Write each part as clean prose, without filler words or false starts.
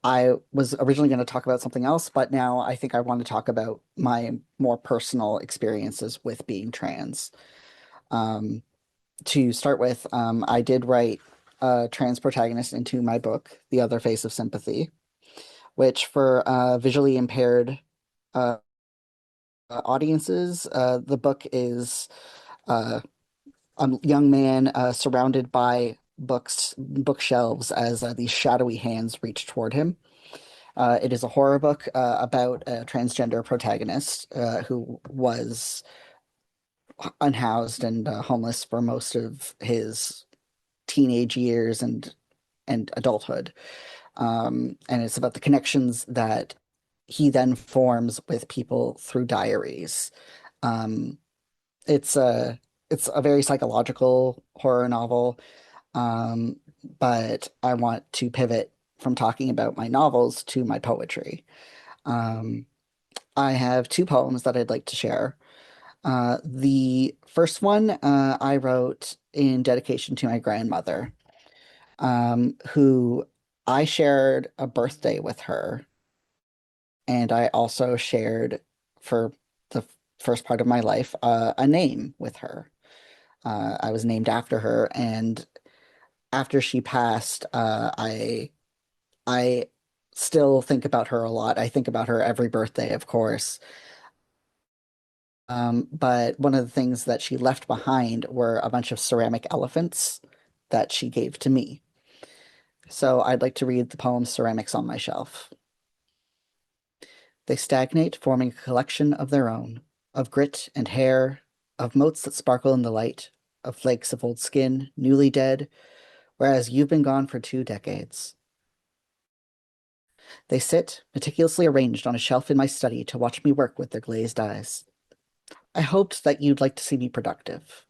I was originally going to talk about something else, but now I think I want to talk about my more personal experiences with being trans. Um, to start with, I did write a trans protagonist into my book, The Other Face of Sympathy, which for visually impaired uh, audiences, the book is uh, a young man surrounded by bookshelves as these shadowy hands reach toward him. It is a horror book about a transgender protagonist who was unhoused and homeless for most of his teenage years and adulthood. And it's about the connections that he then forms with people through diaries. Um, it's a it's a very psychological horror novel, um, but I want to pivot from talking about my novels to my poetry. Um, I have two poems that I'd like to share. The first one I wrote in dedication to my grandmother, who I shared a birthday with her, and I also shared for the first part of my life a name with her. I was named after her, and after she passed, I still think about her a lot. I think about her every birthday, of course. But one of the things that she left behind were a bunch of ceramic elephants that she gave to me. So I'd like to read the poem Ceramics on My Shelf. They stagnate, forming a collection of their own, of grit and hair, of motes that sparkle in the light, of flakes of old skin, newly dead, whereas you've been gone for 2 decades. They sit, meticulously arranged on a shelf in my study to watch me work with their glazed eyes. I hoped that you'd like to see me productive.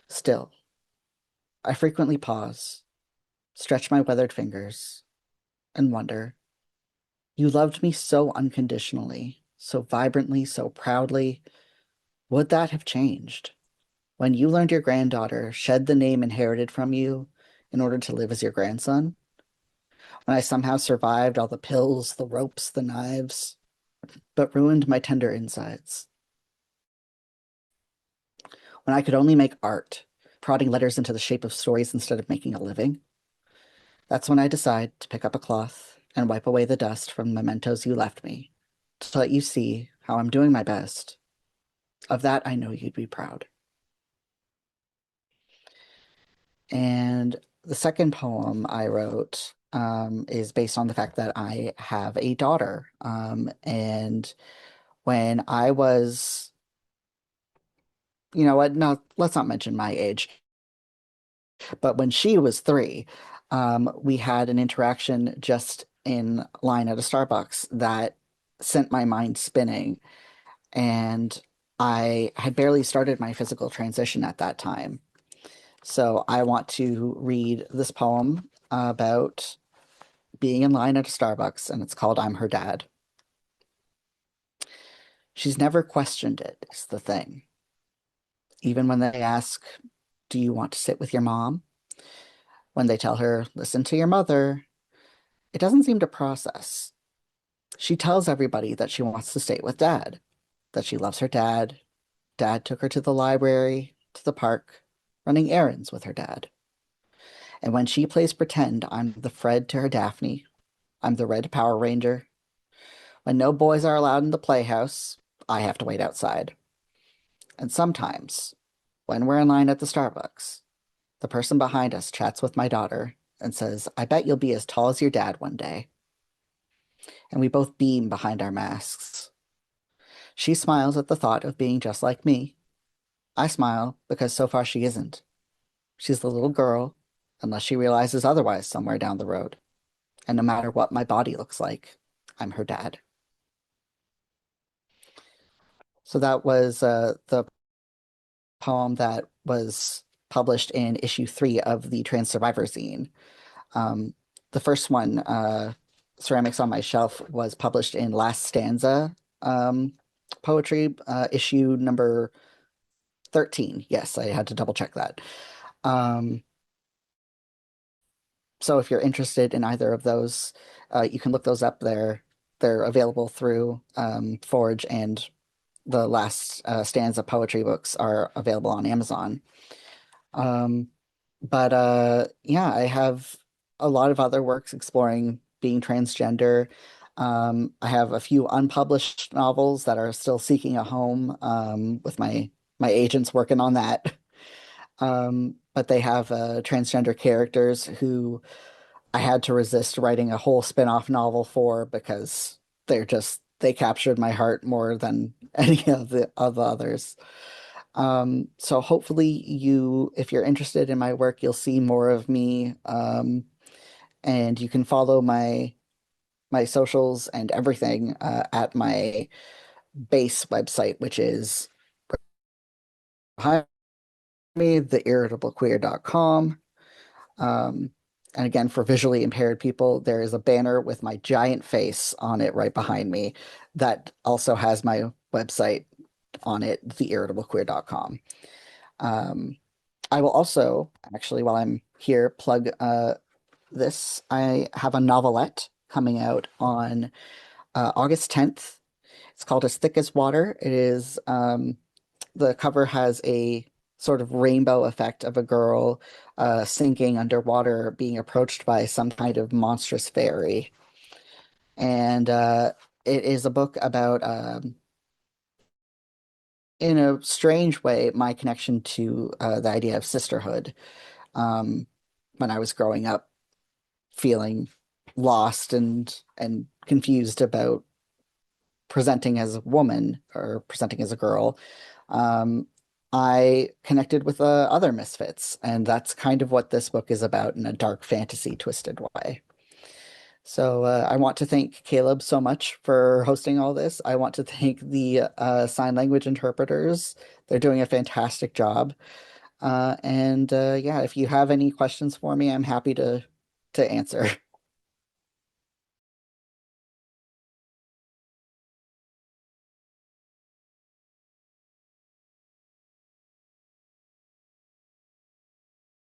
Still, I frequently pause, stretch my weathered fingers, and wonder, you loved me so unconditionally, so vibrantly, so proudly. Would that have changed? When you learned your granddaughter shed the name inherited from you in order to live as your grandson? When I somehow survived all the pills, the ropes, the knives, but ruined my tender insides? When I could only make art, prodding letters into the shape of stories instead of making a living? That's when I decide to pick up a cloth and wipe away the dust from mementos you left me, to let you see how I'm doing my best. Of that, I know you'd be proud. And the second poem I wrote is based on the fact that I have a daughter. And when I was, you know what, no, let's not mention my age, but when she was 3, we had an interaction just in line at a Starbucks that sent my mind spinning. And I had barely started my physical transition at that time. So I want to read this poem about being in line at a Starbucks, and it's called I'm Her Dad. She's never questioned it, is the thing. Even when they ask, do you want to sit with your mom? When they tell her, listen to your mother, it doesn't seem to process. She tells everybody that she wants to stay with dad, that she loves her dad. Dad took her to the library, to the park, running errands with her dad. And when she plays pretend, I'm the Fred to her Daphne. I'm the Red Power Ranger. When no boys are allowed in the playhouse, I have to wait outside. And sometimes, when we're in line at the Starbucks, the person behind us chats with my daughter and says, I bet you'll be as tall as your dad one day. And we both beam behind our masks. She smiles at the thought of being just like me. I smile because so far she isn't. She's the little girl, unless she realizes otherwise somewhere down the road. And no matter what my body looks like, I'm her dad. So that was the poem that was published in issue 3 of the Trans Survivor Zine. Um, the first one, Ceramics on My Shelf, was published in Last Stanza Poetry, issue number 13. Yes, I had to double check that. Um, So if you're interested in either of those, you can look those up there. They're available through Forge, and the last stanza poetry books are available on Amazon. Um, but yeah, I have a lot of other works exploring being transgender. I have a few unpublished novels that are still seeking a home, with my agents working on that. But they have transgender characters who I had to resist writing a whole spin-off novel for because they captured my heart more than any of the others. So hopefully if you're interested in my work, you'll see more of me. And you can follow my socials and everything at my base website, which is behind me, theirritablequeer.com. Um, and again, for visually impaired people, there is a banner with my giant face on it right behind me that also has my website on it, theirritablequeer.com. Um, I will also, actually, while I'm here, plug this. I have a novelette coming out on August 10th. It's called As Thick as Water. The cover has a sort of rainbow effect of a girl sinking underwater, being approached by some kind of monstrous fairy. And it is a book about, in a strange way, my connection to the idea of sisterhood. Um, when I was growing up, feeling lost and confused about presenting as a woman or presenting as a girl, um, I connected with other misfits, and that's kind of what this book is about in a dark fantasy twisted way. So I want to thank Caleb so much for hosting all this. I want to thank the sign language interpreters. They're doing a fantastic job. And yeah, if you have any questions for me, I'm happy to answer.